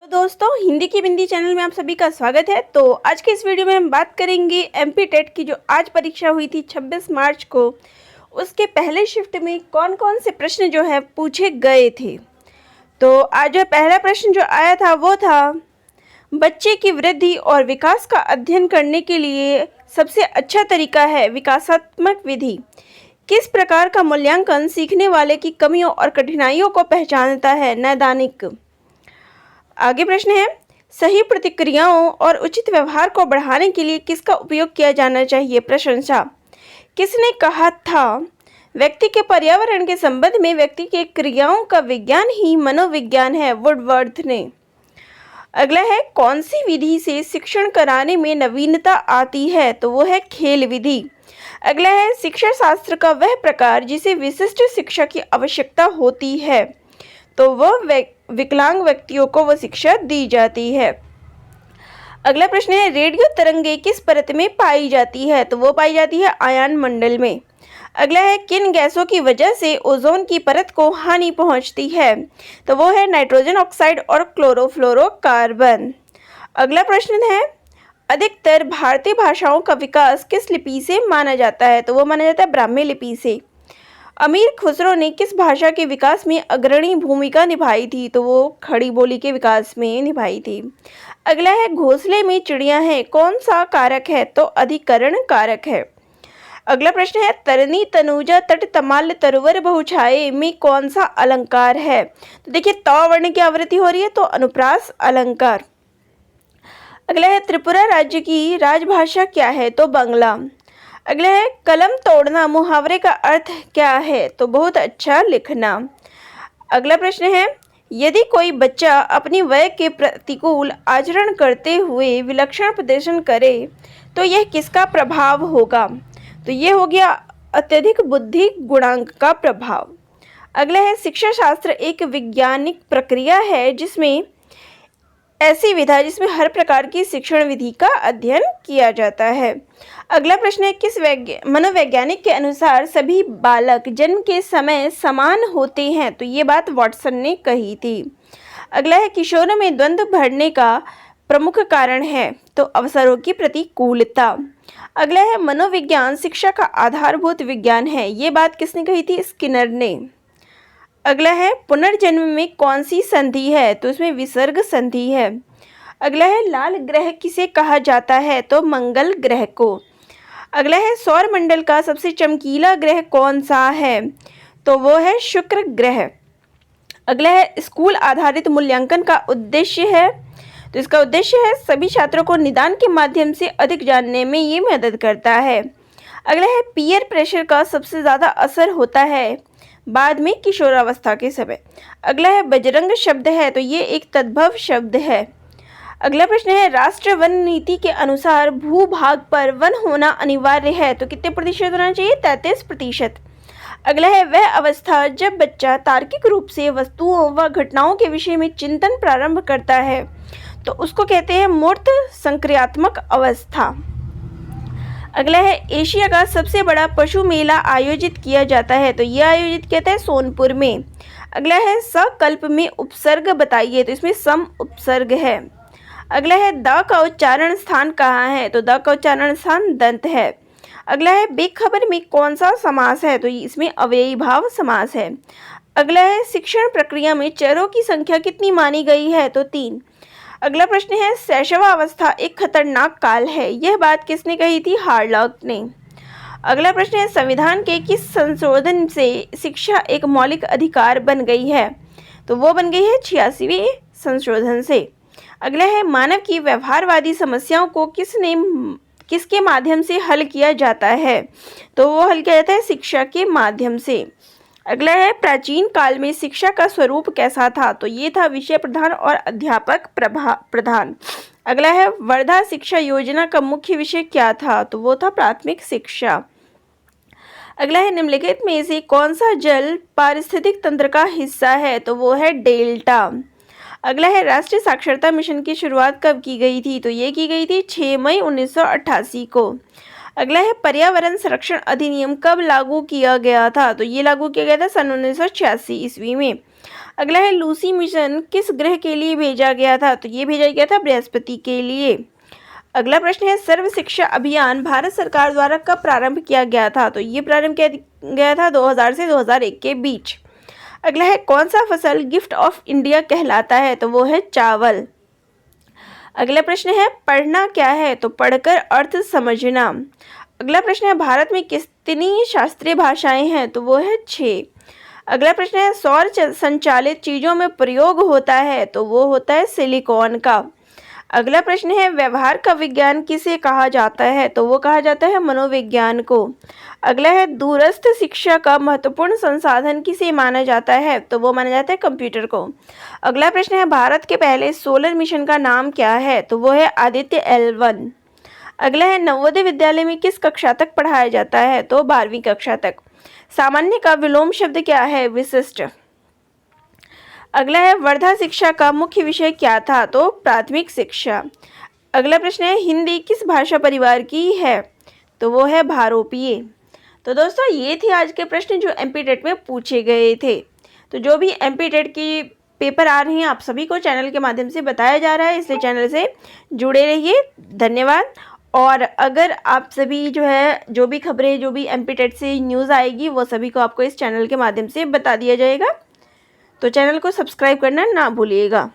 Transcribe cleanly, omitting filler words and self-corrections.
तो दोस्तों, हिंदी की बिंदी चैनल में आप सभी का स्वागत है। तो आज के इस वीडियो में हम बात करेंगे एमपी टेट की जो आज परीक्षा हुई थी 26 मार्च को, उसके पहले शिफ्ट में कौन कौन से प्रश्न जो है पूछे गए थे। तो आज जो पहला प्रश्न जो आया था वो था, बच्चे की वृद्धि और विकास का अध्ययन करने के लिए सबसे अच्छा तरीका है विकासात्मक विधि। किस प्रकार का मूल्यांकन सीखने वाले की कमियों और कठिनाइयों को पहचानता है? नैदानिक। आगे प्रश्न है, सही प्रतिक्रियाओं और उचित व्यवहार को बढ़ाने के लिए किसका उपयोग किया जाना चाहिए? प्रशंसा। किसने कहा था, व्यक्ति के पर्यावरण के संबंध में व्यक्ति के क्रियाओं का विज्ञान ही मनोविज्ञान है? वुडवर्थ ने। अगला है, कौन सी विधि से शिक्षण कराने में नवीनता आती है? तो वो है खेल विधि। अगला है, शिक्षा शास्त्र का वह प्रकार जिसे विशिष्ट शिक्षा की आवश्यकता होती है, तो वह विकलांग व्यक्तियों को वह शिक्षा दी जाती है। अगला प्रश्न है, रेडियो तरंगे किस परत में पाई जाती है? तो वो पाई जाती है आयन मंडल में। अगला है, किन गैसों की वजह से ओजोन की परत को हानि पहुंचती है? तो वो है नाइट्रोजन ऑक्साइड और क्लोरोफ्लोरोकार्बन। अगला प्रश्न है, अधिकतर भारतीय भाषाओं का विकास किस लिपि से माना जाता है? तो वो माना जाता है ब्राह्मी लिपि से। अमीर खुसरो ने किस भाषा के विकास में अग्रणी भूमिका निभाई थी? तो वो खड़ी बोली के विकास में निभाई थी। अगला है, घोंसले में चिड़िया है, कौन सा कारक है? तो अधिकरण कारक है। अगला प्रश्न है, तरनी तनुजा तट तमाल तरुवर बहुछाये में कौन सा अलंकार है? तो देखिए, त वर्ण की आवृत्ति हो रही है, तो अनुप्रास अलंकार। अगला है, त्रिपुरा राज्य की राजभाषा क्या है? तो बांग्ला। अगला है, कलम तोड़ना मुहावरे का अर्थ क्या है? तो बहुत अच्छा लिखना। अगला प्रश्न है, यदि कोई बच्चा अपनी वय के प्रतिकूल आचरण करते हुए विलक्षण प्रदर्शन करे तो यह किसका प्रभाव होगा? तो ये हो गया अत्यधिक बुद्धि गुणांक का प्रभाव। अगला है, शिक्षा शास्त्र एक वैज्ञानिक प्रक्रिया है जिसमें ऐसी विधा जिसमें हर प्रकार की शिक्षण विधि का अध्ययन किया जाता है। अगला प्रश्न है, किस मनोवैज्ञानिक के अनुसार सभी बालक जन्म के समय समान होते हैं? तो ये बात वाटसन ने कही थी। अगला है, किशोरों में द्वंद्व बढ़ने का प्रमुख कारण है? तो अवसरों की प्रतिकूलता। अगला है, मनोविज्ञान शिक्षा का आधारभूत विज्ञान है, ये बात किसने कही थी? स्किनर ने। अगला है, पुनर्जन्म में कौन सी संधि है? तो इसमें विसर्ग संधि है। अगला है, लाल ग्रह किसे कहा जाता है? तो मंगल ग्रह को। अगला है, सौर मंडल का सबसे चमकीला ग्रह कौन सा है? तो वो है शुक्र ग्रह। अगला है, स्कूल आधारित मूल्यांकन का उद्देश्य है? तो इसका उद्देश्य है सभी छात्रों को निदान के माध्यम से अधिक जानने में ये मदद करता है। अगला है, पीयर प्रेशर का सबसे ज़्यादा असर होता है बाद में किशोरावस्था के समय। अगला है, बजरंग शब्द है, तो ये एक तद्भव शब्द है। अगला प्रश्न है, राष्ट्रीय वन नीति के अनुसार भूभाग पर वन होना अनिवार्य है, तो कितने प्रतिशत होना चाहिए? 33%। अगला है, वह अवस्था जब बच्चा तार्किक रूप से वस्तुओं व घटनाओं के विषय में चिंतन प्रारंभ करता है, तो उसको कहते हैं मूर्त संक्रियात्मक अवस्था। अगला है, एशिया का सबसे बड़ा पशु मेला आयोजित किया जाता है, तो यह आयोजित किया जाता है सोनपुर में। अगला है, सकल्प में उपसर्ग बताइए, तो इसमें सम उपसर्ग है। अगला है, द का उच्चारण स्थान कहाँ है? तो द का उच्चारण स्थान दंत है। अगला है, बेखबर में कौन सा समास है? तो इसमें अव्ययी भाव समास है। अगला है, शिक्षण प्रक्रिया में चरों की संख्या कितनी मानी गई है? तो 3। अगला प्रश्न है, शैशवावस्था एक खतरनाक काल है, यह बात किसने कही थी? हार्लॉक ने। अगला प्रश्न है, संविधान के किस संशोधन से शिक्षा एक मौलिक अधिकार बन गई है? तो वो बन गई है 86वें संशोधन से। अगला है, मानव की व्यवहारवादी समस्याओं को किसके माध्यम से हल किया जाता है? तो वो हल किया जाता है शिक्षा के माध्यम से। अगला है, प्राचीन काल में शिक्षा का स्वरूप कैसा था? तो ये था विषय प्रधान और अध्यापक प्रधान। अगला है, वर्धा शिक्षा योजना का मुख्य विषय क्या था? तो वो था प्राथमिक शिक्षा। अगला है, निम्नलिखित में से कौन सा जल पारिस्थितिक तंत्र का हिस्सा है? तो वो है डेल्टा। अगला है, राष्ट्रीय साक्षरता मिशन की शुरुआत कब की गई थी? तो ये की गई थी 6 मई 1988 को। अगला है, पर्यावरण संरक्षण अधिनियम कब लागू किया गया था? तो ये लागू किया गया था सन 1986 ईस्वी में। अगला है लूसी मिशन किस ग्रह के लिए भेजा गया था? तो ये भेजा गया था बृहस्पति के लिए। अगला प्रश्न है सर्व शिक्षा अभियान भारत सरकार द्वारा कब प्रारंभ किया गया था? तो ये प्रारंभ किया गया था 2000 से 2001 के बीच। अगला है कौन सा फसल गिफ्ट ऑफ इंडिया कहलाता है? तो वो है चावल। अगला प्रश्न है पढ़ना क्या है? तो पढ़कर अर्थ समझना। अगला प्रश्न है भारत में कितनी शास्त्रीय भाषाएं हैं? तो वो है 6। अगला प्रश्न है सौर संचालित चीजों में प्रयोग होता है? तो वो होता है सिलिकॉन का। अगला प्रश्न है व्यवहार का विज्ञान किसे कहा जाता है? तो वो कहा जाता है मनोविज्ञान को। अगला है दूरस्थ शिक्षा का महत्वपूर्ण संसाधन किसे माना जाता है? तो वो माना जाता है कंप्यूटर को। अगला प्रश्न है भारत के पहले सोलर मिशन का नाम क्या है? तो वो है आदित्य L1। अगला है नवोदय विद्यालय में किस कक्षा तक पढ़ाया जाता है? तो 12वीं कक्षा तक। सामान्य का विलोम शब्द क्या है? विशिष्ट। अगला है वर्धा शिक्षा का मुख्य विषय क्या था? तो प्राथमिक शिक्षा। अगला प्रश्न है हिंदी किस भाषा परिवार की है? तो वो है भारोपीय। तो दोस्तों ये थे आज के प्रश्न जो एमपी टेट में पूछे गए थे। तो जो भी एमपी टेट की पेपर आ रहे हैं आप सभी को चैनल के माध्यम से बताया जा रहा है, इसलिए चैनल से जुड़े रहिए। धन्यवाद। और अगर आप सभी जो भी खबरें जो भी एमपी टेट से न्यूज़ आएगी वो सभी को आपको इस चैनल के माध्यम से बता दिया जाएगा। तो चैनल को सब्सक्राइब करना ना भूलिएगा।